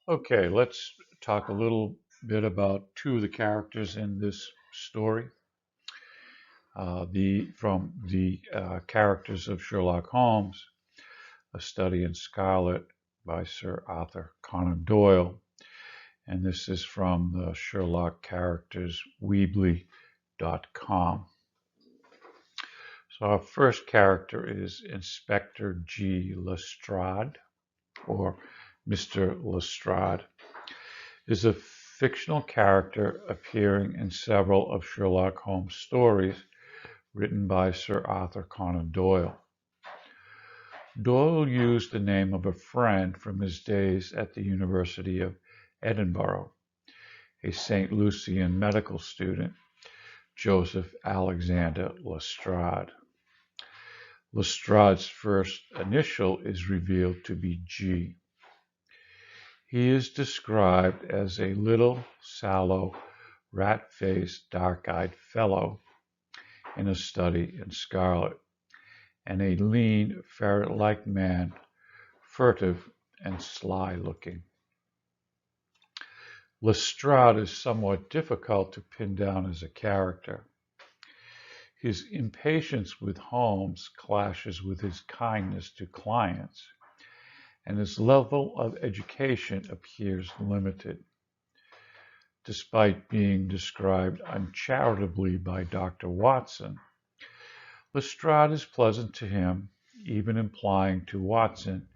Okay, let's talk a little bit about two of the characters in this story. From the characters of Sherlock Holmes, A Study in Scarlet by Sir Arthur Conan Doyle, and this is from the Sherlock Characters Weebly.com. So our first character is Inspector G. Lestrade, or Mr. Lestrade, is a fictional character appearing in several of Sherlock Holmes' stories written by Sir Arthur Conan Doyle. Doyle used the name of a friend from his days at the University of Edinburgh, a St. Lucian medical student, Joseph Alexander Lestrade. Lestrade's first initial is revealed to be G. He is described as a little, sallow, rat-faced, dark-eyed fellow in A Study in Scarlet, and a lean, ferret-like man, furtive and sly-looking. Lestrade is somewhat difficult to pin down as a character. His impatience with Holmes clashes with his kindness to clients, and his level of education appears limited. Despite being described uncharitably by Dr. Watson, Lestrade is pleasant to him, even implying to Watson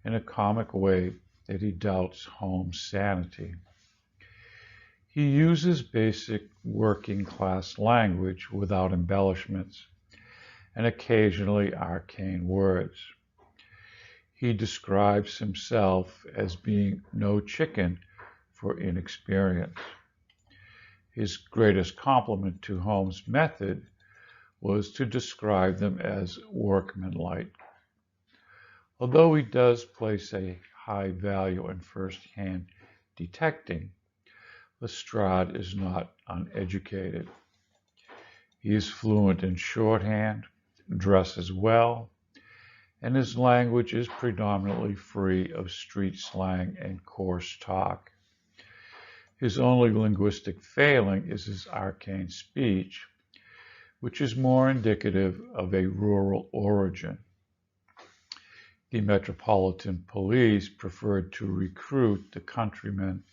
in a comic way that he doubts Holmes' sanity. He uses basic working class language without embellishments, and occasionally arcane words. He describes himself as being no chicken for inexperience. His greatest compliment to Holmes' method was to describe them as workmanlike. Although he does place a high value on first-hand detecting, Lestrade is not uneducated. He is fluent in shorthand, dresses well, and his language is predominantly free of street slang and coarse talk. His only linguistic failing is his arcane speech, which is more indicative of a rural origin. The Metropolitan Police preferred to recruit the countrymen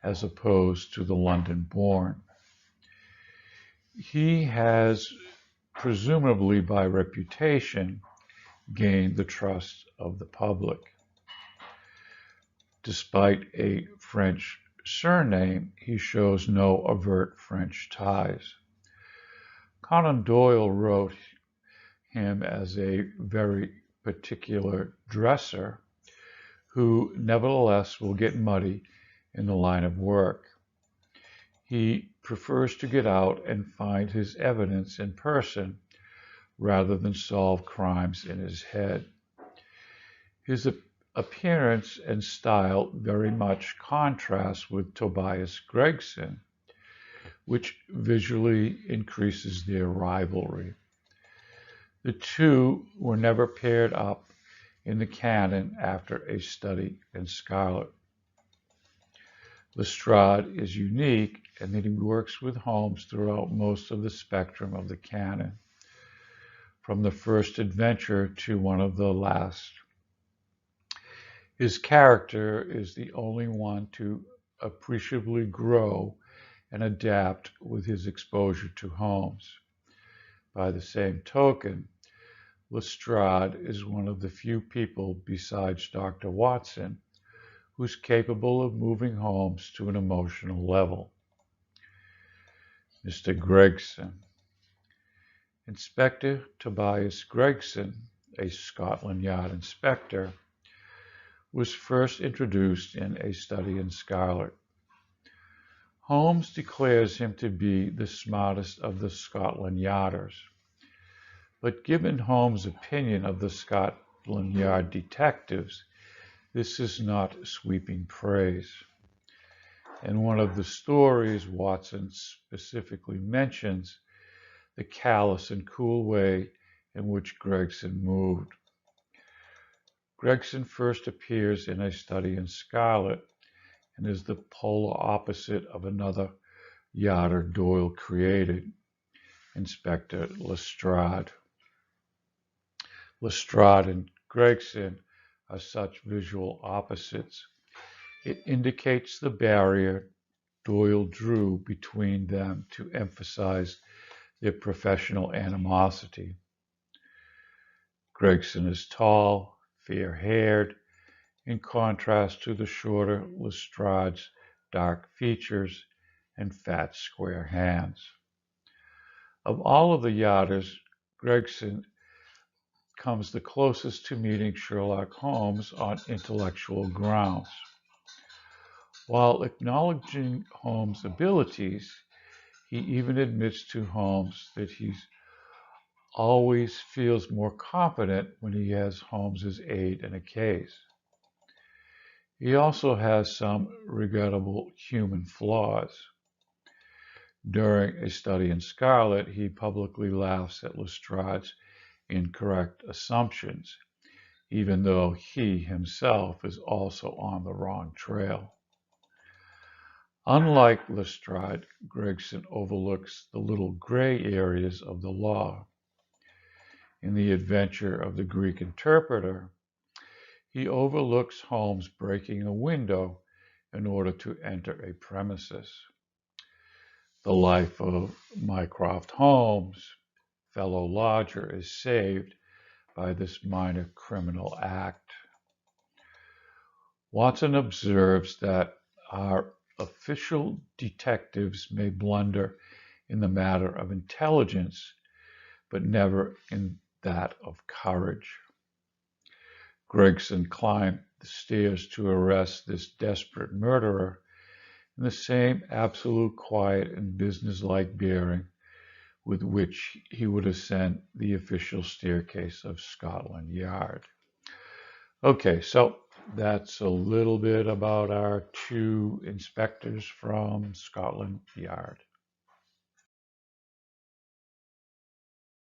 as opposed to the London-born. He has, presumably by reputation, gained the trust of the public. Despite a French surname, he shows no overt French ties. Conan Doyle wrote him as a very particular dresser who nevertheless will get muddy in the line of work. He prefers to get out and find his evidence in person rather than solve crimes in his head. His appearance and style very much contrast with Tobias Gregson, which visually increases their rivalry. The two were never paired up in the canon after A Study in Scarlet. Lestrade is unique in that he works with Holmes throughout most of the spectrum of the canon, from the first adventure to one of the last. His character is the only one to appreciably grow and adapt with his exposure to Holmes. By the same token, Lestrade is one of the few people besides Dr. Watson who's capable of moving Holmes to an emotional level. Mr. Gregson. Inspector Tobias Gregson, a Scotland Yard inspector, was first introduced in A Study in Scarlet. Holmes declares him to be the smartest of the Scotland Yarders. But given Holmes' opinion of the Scotland Yard detectives, this is not sweeping praise. In one of the stories, Watson specifically mentions the callous and cool way in which Gregson moved. Gregson first appears in A Study in Scarlet and is the polar opposite of another yarder Doyle created, Inspector Lestrade. Lestrade and Gregson are such visual opposites. It indicates the barrier Doyle drew between them to emphasize their professional animosity. Gregson is tall, fair-haired, in contrast to the shorter Lestrade's dark features and fat, square hands. Of all of the Yarders, Gregson comes the closest to meeting Sherlock Holmes on intellectual grounds. While acknowledging Holmes' abilities, he even admits to Holmes that he always feels more confident when he has Holmes' aid in a case. He also has some regrettable human flaws. During a study in Scarlet, he publicly laughs at Lestrade's incorrect assumptions, even though he himself is also on the wrong trail. Unlike Lestrade, Gregson overlooks the little gray areas of the law. In The Adventure of the Greek Interpreter, he overlooks Holmes breaking a window in order to enter a premises. The life of Mycroft Holmes, fellow lodger, is saved by this minor criminal act. Watson observes that our official detectives may blunder in the matter of intelligence, but never in that of courage. Gregson climbed the stairs to arrest this desperate murderer in the same absolute quiet and businesslike bearing with which he would ascend the official staircase of Scotland Yard. Okay, so that's a little bit about our two inspectors from Scotland Yard.